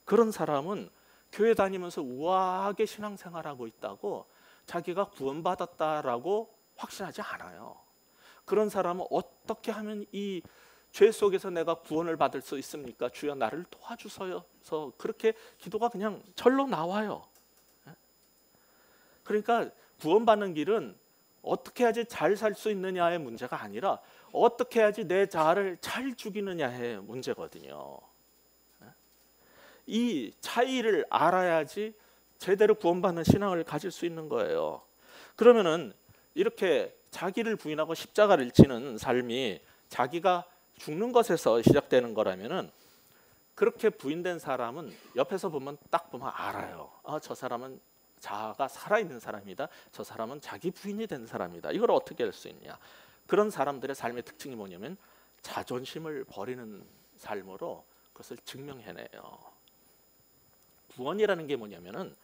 그런 사람은 교회 다니면서 우아하게 신앙생활하고 있다고 자기가 구원받았다라고 확신하지 않아요. 그런 사람은 어떻게 하면 이 죄 속에서 내가 구원을 받을 수 있습니까? 주여 나를 도와주소서. 그렇게 기도가 그냥 절로 나와요. 그러니까 구원받는 길은 어떻게 해야지 잘 살 수 있느냐의 문제가 아니라 어떻게 해야지 내 자아를 잘 죽이느냐의 문제거든요. 이 차이를 알아야지 제대로 구원받는 신앙을 가질 수 있는 거예요. 그러면은 이렇게 자기를 부인하고 십자가를 지는 삶이 자기가 죽는 것에서 시작되는 거라면은, 그렇게 부인된 사람은 옆에서 보면 딱 보면 알아요. 저 사람은 자아가 살아있는 사람이다. 저 사람은 자기 부인이 된 사람이다. 이걸 어떻게 할 수 있냐? 그런 사람들의 삶의 특징이 뭐냐면 자존심을 버리는 삶으로 그것을 증명해내요. 구원이라는 게 뭐냐면은,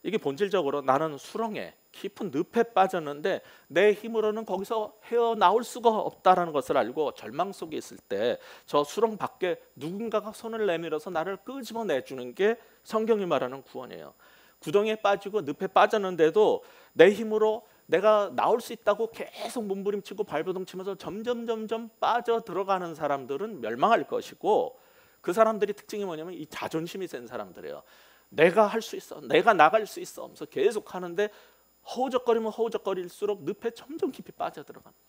이게 본질적으로 나는 수렁에 깊은 늪에 빠졌는데 내 힘으로는 거기서 헤어나올 수가 없다라는 것을 알고 절망 속에 있을 때 저 수렁 밖에 누군가가 손을 내밀어서 나를 끄집어내주는 게 성경이 말하는 구원이에요. 구덩이에 빠지고 늪에 빠졌는데도 내 힘으로 내가 나올 수 있다고 계속 몸부림치고 발버둥치면서 점점 빠져 들어가는 사람들은 멸망할 것이고, 그 사람들이 특징이 뭐냐면 이 자존심이 센 사람들이에요. 내가 할 수 있어, 내가 나갈 수 있어 하면서 계속 하는데 허우적거리면 허우적거릴수록 늪에 점점 깊이 빠져들어갑니다.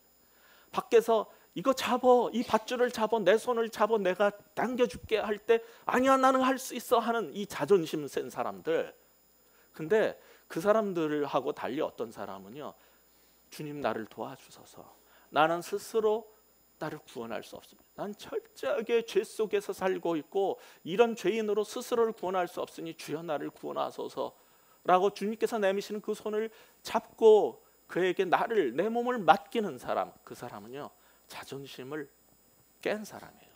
밖에서 이거 잡어, 이 밧줄을 잡어, 내 손을 잡어, 내가 당겨줄게 할 때 아니야 나는 할 수 있어 하는 이 자존심 센 사람들. 근데 그 사람들하고 달리 어떤 사람은요, 주님 나를 도와주소서, 나는 스스로 나를 구원할 수 없습니다. 난 철저하게 죄 속에서 살고 있고 이런 죄인으로 스스로를 구원할 수 없으니 주여 나를 구원하소서 라고 주님께서 내미시는 그 손을 잡고 그에게 나를, 내 몸을 맡기는 사람, 그 사람은요 자존심을 깬 사람이에요.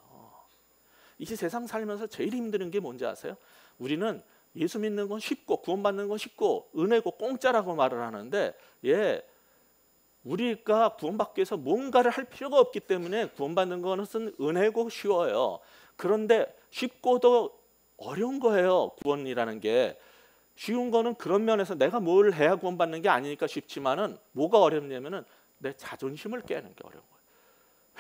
이 세상 살면서 제일 힘든 게 뭔지 아세요? 우리는 예수 믿는 건 쉽고 구원받는 건 쉽고 은혜고 공짜라고 말을 하는데, 우리가 구원받기 위해서 뭔가를 할 필요가 없기 때문에 구원받는 것은 은혜고 쉬워요. 그런데 쉽고도 어려운 거예요. 구원이라는 게 쉬운 거는 그런 면에서 내가 뭘 해야 구원받는 게 아니니까 쉽지만은, 뭐가 어렵냐면은 내 자존심을 깨는 게 어려운 거예요.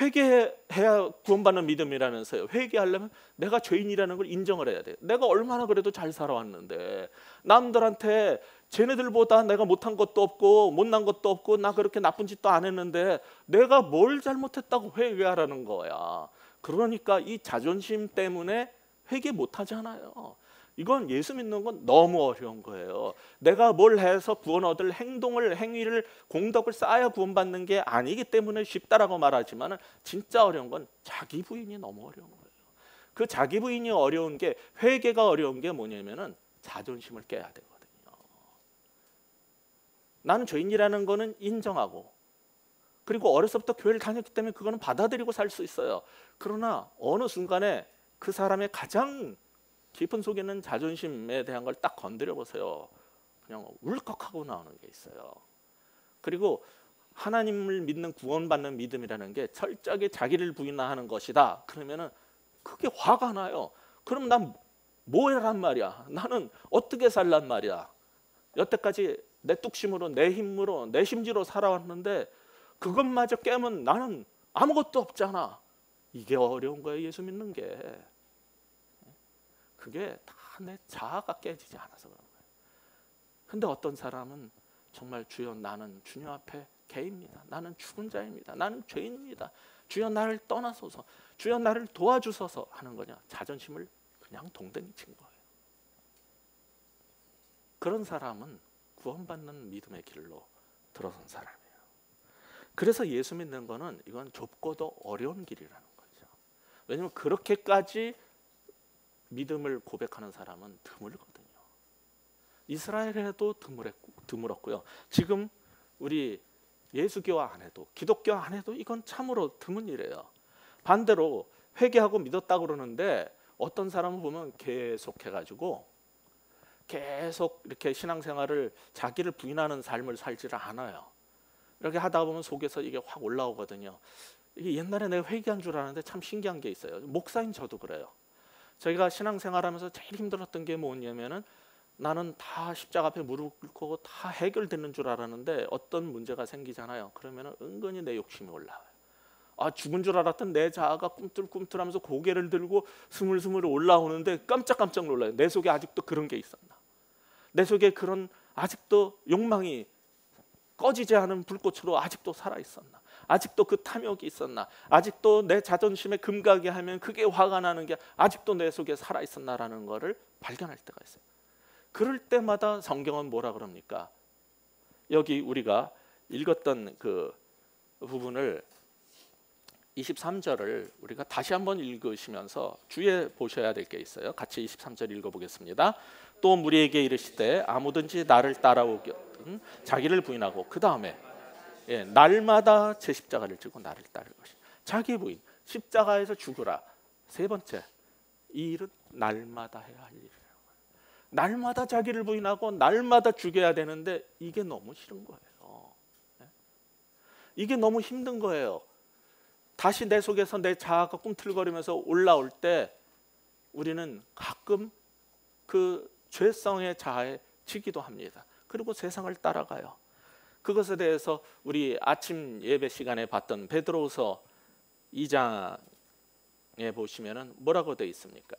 회개해야 구원받는 믿음이라면서요. 회개하려면 내가 죄인이라는 걸 인정을 해야 돼요. 내가 얼마나 그래도 잘 살아왔는데, 남들한테 쟤네들보다 내가 못한 것도 없고 못난 것도 없고 나 그렇게 나쁜 짓도 안 했는데 내가 뭘 잘못했다고 회개하라는 거야. 그러니까 이 자존심 때문에 회개 못 하잖아요. 이건 예수 믿는 건 너무 어려운 거예요. 내가 뭘 해서 구원 얻을 행동을, 행위를, 공덕을 쌓아야 구원받는 게 아니기 때문에 쉽다라고 말하지만, 진짜 어려운 건 자기 부인이 너무 어려운 거예요. 그 자기 부인이 어려운 게, 회개가 어려운 게 뭐냐면은 자존심을 깨야 되거든요. 나는 죄인이라는 거는 인정하고, 그리고 어려서부터 교회를 다녔기 때문에 그거는 받아들이고 살 수 있어요. 그러나 어느 순간에 그 사람의 가장 깊은 속에 있는 자존심에 대한 걸 딱 건드려 보세요. 그냥 울컥하고 나오는 게 있어요. 그리고 하나님을 믿는, 구원받는 믿음이라는 게 철저하게 자기를 부인하는 것이다. 그러면은 그게 화가 나요. 그럼 난 뭐 해란 말이야? 나는 어떻게 살란 말이야? 여태까지 내 뚝심으로, 내 힘으로, 내 심지로 살아왔는데 그것마저 깨면 나는 아무것도 없잖아. 이게 어려운 거예요. 예수 믿는 게. 그게 다 내 자아가 깨지지 않아서 그런 거예요. 근데 어떤 사람은 정말 주여 나는 주님 앞에 개입니다. 나는 죽은 자입니다. 나는 죄인입니다. 주여 나를 떠나소서, 주여 나를 도와주소서 하는 거냐? 자존심을 그냥 동댕이 친 거예요. 그런 사람은 구원받는 믿음의 길로 들어선 사람이에요. 그래서 예수 믿는 거는 이건 좁고도 어려운 길이라는 거죠. 왜냐하면 그렇게까지 믿음을 고백하는 사람은 드물거든요. 이스라엘에도 드물었고요. 지금 우리 예수교 안에도, 기독교 안에도 이건 참으로 드문 일이에요. 반대로 회개하고 믿었다고 그러는데 어떤 사람을 보면 계속 해가지고 계속 이렇게 신앙생활을, 자기를 부인하는 삶을 살지를 않아요. 이렇게 하다 보면 속에서 이게 확 올라오거든요. 이게 옛날에 내가 회개한 줄 알았는데 참 신기한 게 있어요. 목사인 저도 그래요. 저희가 신앙생활하면서 제일 힘들었던 게 뭐냐면은, 나는 다 십자가 앞에 무릎 꿇고 다 해결되는 줄 알았는데 어떤 문제가 생기잖아요. 그러면은 은근히 내 욕심이 올라와요. 죽은 줄 알았던 내 자아가 꿈틀꿈틀하면서 고개를 들고 스물스물 올라오는데 깜짝깜짝 놀라요. 내 속에 아직도 그런 게 있었나? 내 속에 그런 아직도 욕망이 꺼지지 않은 불꽃으로 아직도 살아 있었나? 아직도 그 탐욕이 있었나? 아직도 내 자존심에 금가게 하면 그게 화가 나는 게 아직도 내 속에 살아 있었나라는 거를 발견할 때가 있어요. 그럴 때마다 성경은 뭐라 그럽니까? 여기 우리가 읽었던 그 부분을 23절을 우리가 다시 한번 읽으시면서 주의해 보셔야 될 게 있어요. 같이 23절 읽어보겠습니다. 또 무리에게 이르시되 아무든지 나를 따라오거든 자기를 부인하고 그 다음에 날마다 제 십자가를 지고 나를 따를 것이. 자기 부인, 십자가에서 죽으라. 세 번째, 이 일은 날마다 해야 할 일이에요. 날마다 자기를 부인하고 날마다 죽여야 되는데 이게 너무 싫은 거예요. 이게 너무 힘든 거예요. 다시 내 속에서 내 자아가 꿈틀거리면서 올라올 때 우리는 가끔 그 죄성의 자아에 지기도 합니다. 그리고 세상을 따라가요. 그것에 대해서 우리 아침 예배 시간에 봤던 베드로후서 2장에 보시면은 뭐라고 되어 있습니까?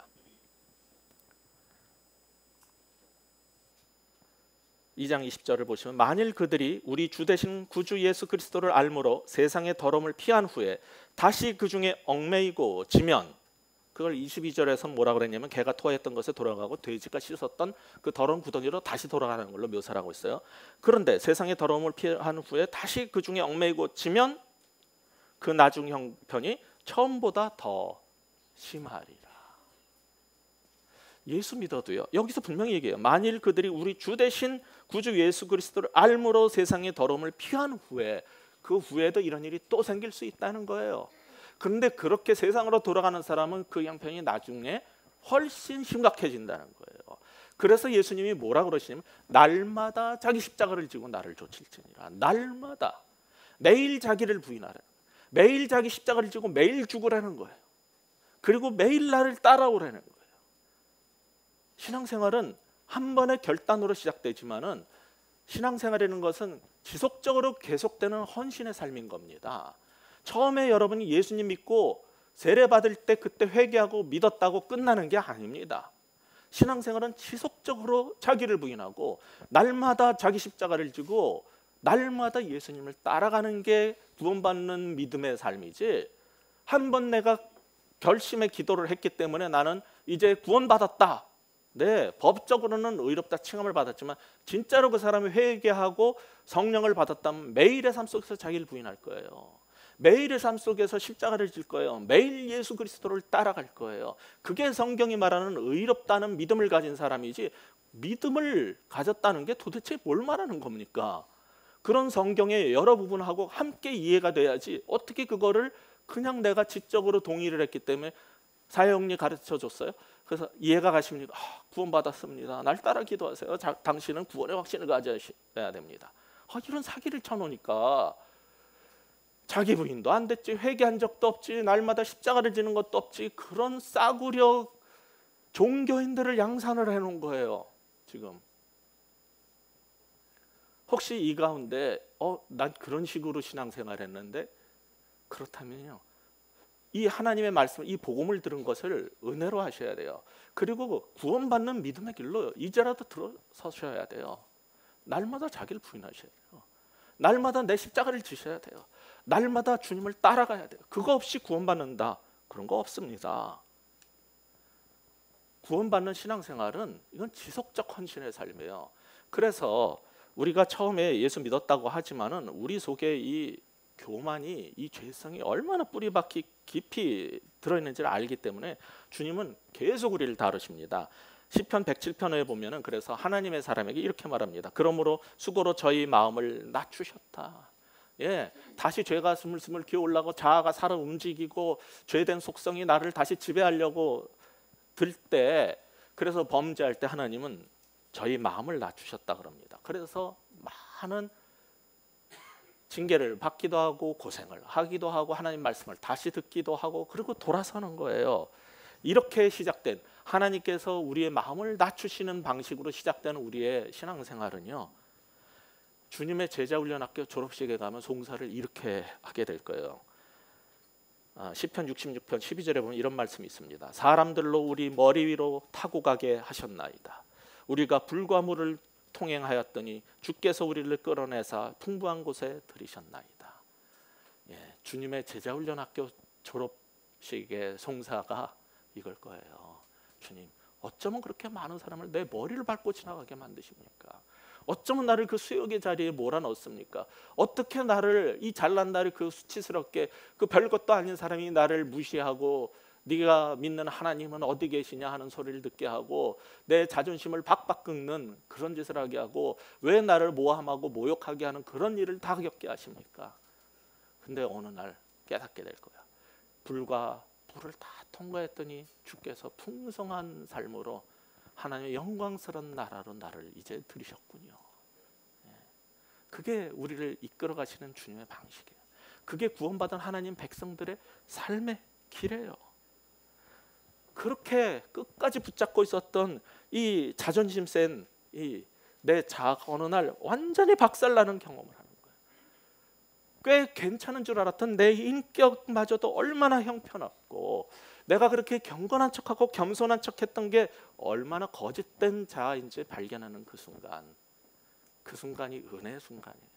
2장 20절을 보시면 만일 그들이 우리 주 되신 구주 예수 그리스도를 알므로 세상의 더러움을 피한 후에 다시 그 중에 얽매이고 지면, 그걸 22절에서 뭐라 그랬냐면 개가 토했던 것에 돌아가고 돼지가 씻었던 그 더러운 구덩이로 다시 돌아가는 걸로 묘사를 하고 있어요. 그런데 세상의 더러움을 피한 후에 다시 그 중에 얽매이고 지면 그 나중 형편이 처음보다 더 심하리라. 예수 믿어도요. 여기서 분명히 얘기해요. 만일 그들이 우리 주 되신 구주 예수 그리스도를 알므로 세상의 더러움을 피한 후에 그 후에도 이런 일이 또 생길 수 있다는 거예요. 그런데 그렇게 세상으로 돌아가는 사람은 그 형편이 나중에 훨씬 심각해진다는 거예요. 그래서 예수님이 뭐라 그러시냐면 날마다 자기 십자가를 지고 나를 쫓을지니라. 날마다 매일 자기를 부인하라. 매일 자기 십자가를 지고 매일 죽으라는 거예요. 그리고 매일 나를 따라오라는 거예요. 신앙생활은 한 번의 결단으로 시작되지만은 신앙생활이라는 것은 지속적으로 계속되는 헌신의 삶인 겁니다. 처음에 여러분이 예수님 믿고 세례 받을 때 그때 회개하고 믿었다고 끝나는 게 아닙니다. 신앙생활은 지속적으로 자기를 부인하고 날마다 자기 십자가를 지고 날마다 예수님을 따라가는 게 구원받는 믿음의 삶이지, 한 번 내가 결심의 기도를 했기 때문에 나는 이제 구원받았다, 네, 법적으로는 의롭다 칭함을 받았지만 진짜로 그 사람이 회개하고 성령을 받았다면 매일의 삶 속에서 자기를 부인할 거예요. 매일의 삶 속에서 십자가를 질 거예요. 매일 예수 그리스도를 따라갈 거예요. 그게 성경이 말하는 의롭다는 믿음을 가진 사람이지, 믿음을 가졌다는 게 도대체 뭘 말하는 겁니까? 그런 성경의 여러 부분하고 함께 이해가 돼야지, 어떻게 그거를 그냥 내가 지적으로 동의를 했기 때문에 사형리 가르쳐 줬어요. 그래서 이해가 가십니까? 구원받았습니다. 날 따라 기도하세요. 당신은 구원의 확신을 가져야 됩니다. 이런 사기를 쳐놓으니까 자기 부인도 안 됐지, 회개한 적도 없지, 날마다 십자가를 지는 것도 없지, 그런 싸구려 종교인들을 양산을 해놓은 거예요. 지금 혹시 이 가운데 난 그런 식으로 신앙생활 했는데, 그렇다면요, 이 하나님의 말씀, 이 복음을 들은 것을 은혜로 하셔야 돼요. 그리고 구원받는 믿음의 길로 이제라도 들어서셔야 돼요. 날마다 자기를 부인하셔야 돼요. 날마다 내 십자가를 지셔야 돼요. 날마다 주님을 따라가야 돼요. 그거 없이 구원받는다, 그런 거 없습니다. 구원받는 신앙생활은 이건 지속적 헌신의 삶이에요. 그래서 우리가 처음에 예수 믿었다고 하지만은 우리 속에 이 교만이, 이 죄성이 얼마나 뿌리박히 깊이 들어있는지를 알기 때문에 주님은 계속 우리를 다루십니다. 시편 107편에 보면은 그래서 하나님의 사람에게 이렇게 말합니다. 그러므로 수고로 저희 마음을 낮추셨다. 다시 죄가 스물스물 기어올라고 자아가 살아 움직이고 죄된 속성이 나를 다시 지배하려고 들 때, 그래서 범죄할 때 하나님은 저희 마음을 낮추셨다 그럽니다. 그래서 많은 징계를 받기도 하고 고생을 하기도 하고 하나님 말씀을 다시 듣기도 하고 그리고 돌아서는 거예요. 이렇게 시작된, 하나님께서 우리의 마음을 낮추시는 방식으로 시작되는 우리의 신앙생활은요, 주님의 제자훈련학교 졸업식에 가면 송사를 이렇게 하게 될 거예요. 시편 66편 12절에 보면 이런 말씀이 있습니다. 사람들로 우리 머리 위로 타고 가게 하셨나이다. 우리가 불과 물을 통행하였더니 주께서 우리를 끌어내사 풍부한 곳에 들이셨나이다. 주님의 제자훈련학교 졸업식의 송사가 이걸 거예요. 주님, 어쩌면 그렇게 많은 사람을 내 머리를 밟고 지나가게 만드십니까? 어쩌면 나를 그 수욕의 자리에 몰아넣습니까? 어떻게 나를, 이 잘난 나를 그 수치스럽게, 그 별것도 아닌 사람이 나를 무시하고 네가 믿는 하나님은 어디 계시냐 하는 소리를 듣게 하고 내 자존심을 박박 긁는 그런 짓을 하게 하고 왜 나를 모함하고 모욕하게 하는 그런 일을 다 겪게 하십니까? 근데 어느 날 깨닫게 될 거야. 불과 불을 다 통과했더니 주께서 풍성한 삶으로 하나님의 영광스러운 나라로 나를 이제 들이셨군요. 그게 우리를 이끌어 가시는 주님의 방식이에요. 그게 구원받은 하나님 백성들의 삶의 길이에요. 그렇게 끝까지 붙잡고 있었던 이 자존심 센 내 자아가 어느 날 완전히 박살나는 경험을 하는 거예요. 꽤 괜찮은 줄 알았던 내 인격마저도 얼마나 형편없고 내가 그렇게 경건한 척하고 겸손한 척했던 게 얼마나 거짓된 자아인지 발견하는 그 순간이 은혜의 순간이에요.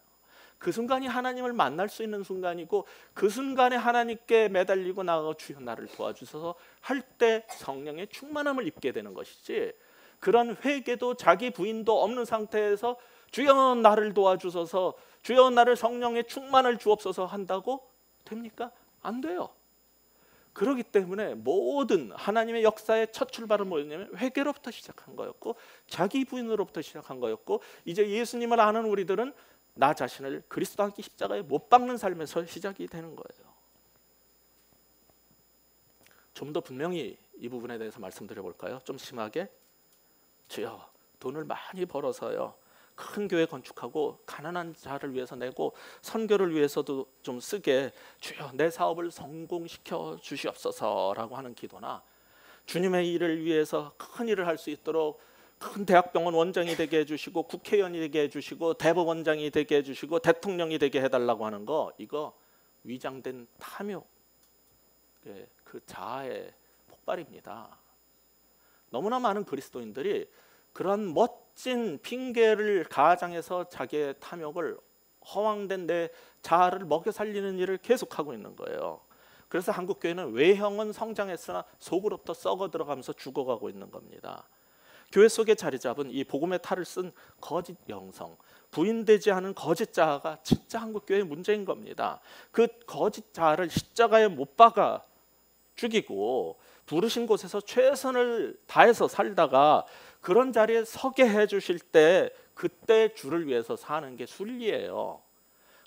그 순간이 하나님을 만날 수 있는 순간이고 그 순간에 하나님께 매달리고 나아가 주여 나를 도와주셔서 할 때 성령의 충만함을 입게 되는 것이지, 그런 회개도 자기 부인도 없는 상태에서 주여 나를 도와주셔서 주여 나를 성령의 충만을 주옵소서 한다고 됩니까? 안 돼요. 그렇기 때문에 모든 하나님의 역사의 첫 출발은 뭐였냐면 회개로부터 시작한 거였고 자기 부인으로부터 시작한 거였고, 이제 예수님을 아는 우리들은 나 자신을 그리스도 함께 십자가에 못 박는 삶에서 시작이 되는 거예요. 좀 더 분명히 이 부분에 대해서 말씀드려 볼까요? 좀 심하게, 주여 돈을 많이 벌어서요 큰 교회 건축하고 가난한 자를 위해서 내고 선교를 위해서도 좀 쓰게 주여 내 사업을 성공시켜 주시옵소서라고 하는 기도나, 주님의 일을 위해서 큰 일을 할 수 있도록 큰 대학병원 원장이 되게 해주시고 국회의원이 되게 해주시고 대법원장이 되게 해주시고 대통령이 되게 해달라고 하는 거, 이거 위장된 탐욕, 그 자아의 폭발입니다. 너무나 많은 그리스도인들이 그런 멋진 핑계를 가장해서 자기의 탐욕을, 허황된 내 자아를 먹여 살리는 일을 계속하고 있는 거예요. 그래서 한국교회는 외형은 성장했으나 속으로부터 썩어 들어가면서 죽어가고 있는 겁니다. 교회 속에 자리 잡은 이 복음의 탈을 쓴 거짓 영성, 부인되지 않은 거짓 자아가 진짜 한국교회의 문제인 겁니다. 그 거짓 자아를 십자가에 못 박아 죽이고 부르신 곳에서 최선을 다해서 살다가 그런 자리에 서게 해주실 때 그때 주를 위해서 사는 게 순리예요.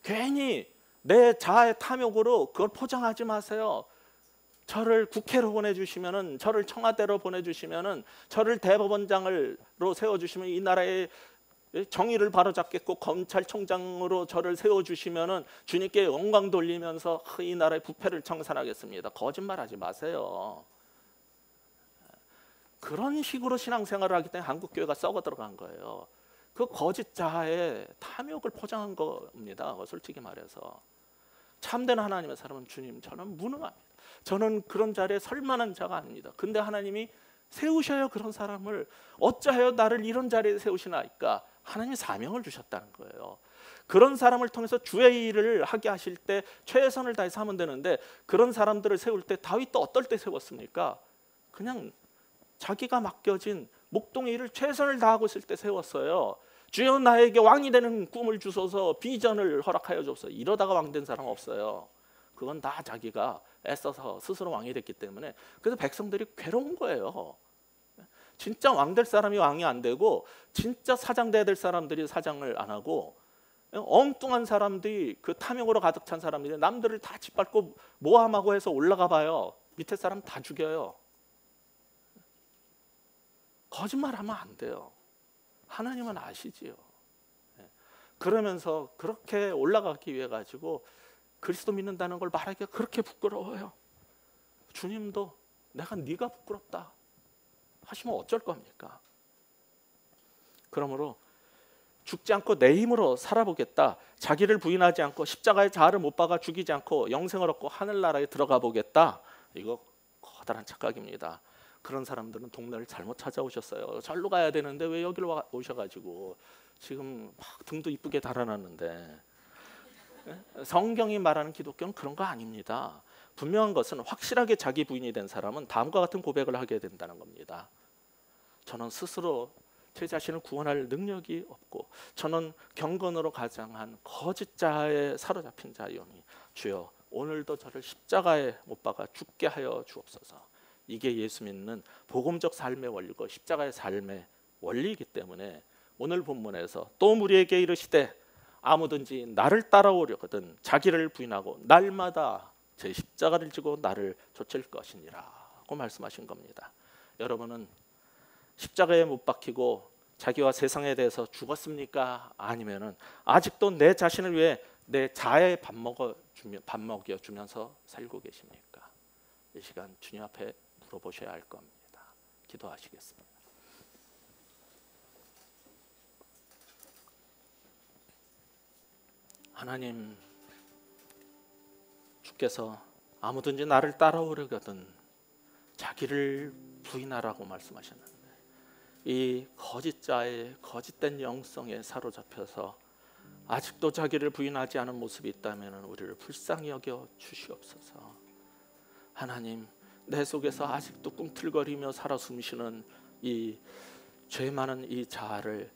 괜히 내 자아의 탐욕으로 그걸 포장하지 마세요. 저를 국회로 보내주시면은, 저를 청와대로 보내주시면은, 저를 대법원장으로 세워주시면 이 나라의 정의를 바로잡겠고 검찰총장으로 저를 세워주시면은 주님께 영광 돌리면서 이 나라의 부패를 청산하겠습니다. 거짓말하지 마세요. 그런 식으로 신앙생활을 하기 때문에 한국교회가 썩어 들어간 거예요. 그 거짓 자아의 탐욕을 포장한 겁니다. 솔직히 말해서. 참된 하나님의 사람은 주님 저는 무능합니다. 저는 그런 자리에 설 만한 자가 아닙니다. 근데 하나님이 세우셔요. 그런 사람을 어찌하여 나를 이런 자리에 세우시나이까? 하나님이 사명을 주셨다는 거예요. 그런 사람을 통해서 주의 일을 하게 하실 때 최선을 다해서 하면 되는데, 그런 사람들을 세울 때 다윗도 어떨 때 세웠습니까? 그냥 자기가 맡겨진 목동의 일을 최선을 다하고 있을 때 세웠어요. 주여 나에게 왕이 되는 꿈을 주소서, 비전을 허락하여 주소서. 이러다가 왕 된 사람 없어요. 그건 다 자기가 애써서 스스로 왕이 됐기 때문에. 그래서 백성들이 괴로운 거예요. 진짜 왕 될 사람이 왕이 안 되고 진짜 사장 돼야 될 사람들이 사장을 안 하고, 엉뚱한 사람들이, 그 탐욕으로 가득 찬 사람들이 남들을 다 짓밟고 모함하고 해서 올라가 봐요. 밑에 사람 다 죽여요. 거짓말하면 안 돼요. 하나님은 아시지요. 그러면서 그렇게 올라가기 위해 가지고 그리스도 믿는다는 걸 말하기가 그렇게 부끄러워요. 주님도 내가 네가 부끄럽다 하시면 어쩔 겁니까? 그러므로 죽지 않고 내 힘으로 살아보겠다, 자기를 부인하지 않고 십자가의 자아를 못 박아 죽이지 않고 영생을 얻고 하늘나라에 들어가 보겠다, 이거 커다란 착각입니다. 그런 사람들은 동네를 잘못 찾아오셨어요. 절로 가야 되는데 왜 여기로 오셔가지고 지금 막 등도 이쁘게 달아놨는데. 성경이 말하는 기독교는 그런 거 아닙니다. 분명한 것은 확실하게 자기 부인이 된 사람은 다음과 같은 고백을 하게 된다는 겁니다. 저는 스스로 제 자신을 구원할 능력이 없고 저는 경건으로 가장한 거짓 자에 사로잡힌 자이오니 주여 오늘도 저를 십자가에 못 박아 죽게 하여 주옵소서. 이게 예수 믿는 복음적 삶의 원리고 십자가의 삶의 원리이기 때문에 오늘 본문에서 또 우리에게 이르시되 아무든지 나를 따라오려거든 자기를 부인하고 날마다 제 십자가를 지고 나를 좇을 것이니라고 말씀하신 겁니다. 여러분은 십자가에 못 박히고 자기와 세상에 대해서 죽었습니까? 아니면은 아직도 내 자신을 위해 내 자아에 밥 먹여 주면서 살고 계십니까? 이 시간 주님 앞에 물어보셔야 할 겁니다. 기도하시겠습니다. 하나님, 주께서 아무든지 나를 따라오려거든 자기를 부인하라고 말씀하셨는데 이 거짓자의 거짓된 영성에 사로잡혀서 아직도 자기를 부인하지 않은 모습이 있다면 우리를 불쌍히 여겨 주시옵소서. 하나님, 내 속에서 아직도 꿈틀거리며 살아 숨쉬는 이 죄 많은 이 자아를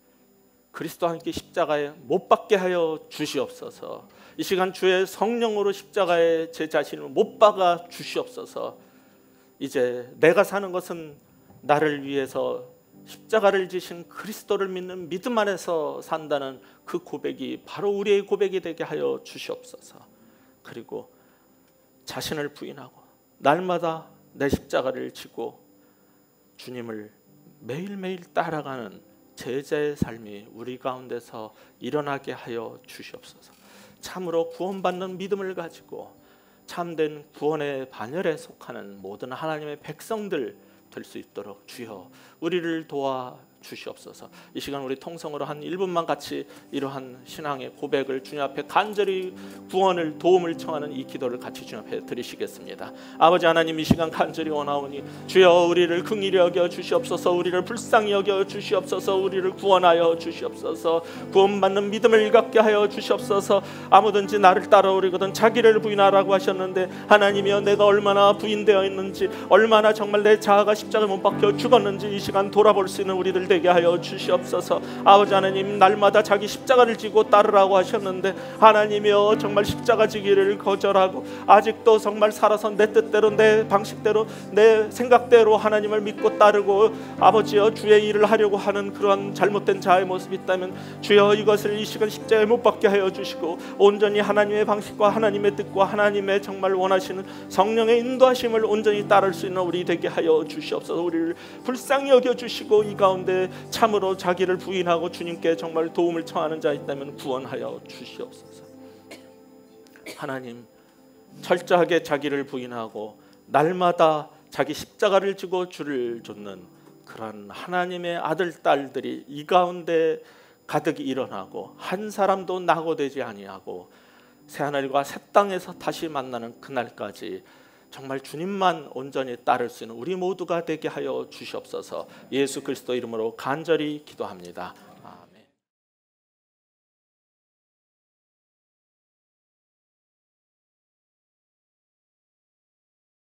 그리스도와 함께 십자가에 못 박게 하여 주시옵소서. 이 시간 주의 성령으로 십자가에 제 자신을 못 박아 주시옵소서. 이제 내가 사는 것은 나를 위해서 십자가를 지신 그리스도를 믿는 믿음 안에서 산다는 그 고백이 바로 우리의 고백이 되게 하여 주시옵소서. 그리고 자신을 부인하고 날마다 내 십자가를 지고 주님을 매일매일 따라가는 제자의 삶이 우리 가운데서 일어나게 하여 주시옵소서. 참으로 구원받는 믿음을 가지고 참된 구원의 반열에 속하는 모든 하나님의 백성들 될 수 있도록 주여 우리를 도와 주시옵소서. 이 시간 우리 통성으로 한 1분만 같이 이러한 신앙의 고백을 주님 앞에 간절히 구원을 도움을 청하는 이 기도를 같이 주님 앞에 드리시겠습니다. 아버지 하나님, 이 시간 간절히 원하오니 주여 우리를 긍휼히 여겨 주시옵소서. 우리를 불쌍히 여겨 주시옵소서. 우리를 구원하여 주시옵소서. 구원받는 믿음을 갖게 하여 주시옵소서. 아무든지 나를 따라오려거든 자기를 부인하라고 하셨는데 하나님이여, 내가 얼마나 부인되어 있는지, 얼마나 정말 내 자아가 십자가에 못 박혀 죽었는지 이 시간 돌아볼 수 있는 우리들 되게 하여 주시옵소서. 아버지 하나님, 날마다 자기 십자가를 지고 따르라고 하셨는데 하나님이여, 정말 십자가 지기를 거절하고 아직도 정말 살아서 내 뜻대로 내 방식대로 내 생각대로 하나님을 믿고 따르고 아버지여 주의 일을 하려고 하는 그런 잘못된 자의 모습이 있다면 주여 이것을 이 시간 십자가에 못 박게 하여 주시고 온전히 하나님의 방식과 하나님의 뜻과 하나님의 정말 원하시는 성령의 인도하심을 온전히 따를 수 있는 우리 되게 하여 주시옵소서. 우리를 불쌍히 여겨주시고 이 가운데 참으로 자기를 부인하고 주님께 정말 도움을 청하는 자 있다면 구원하여 주시옵소서. 하나님, 철저하게 자기를 부인하고 날마다 자기 십자가를 지고 주를 좇는 그런 하나님의 아들 딸들이 이 가운데 가득 일어나고 한 사람도 낙오되지 아니하고 새하늘과 새 땅에서 다시 만나는 그날까지 정말 주님만 온전히 따를 수 있는 우리 모두가 되게 하여 주시옵소서. 예수 그리스도 이름으로 간절히 기도합니다.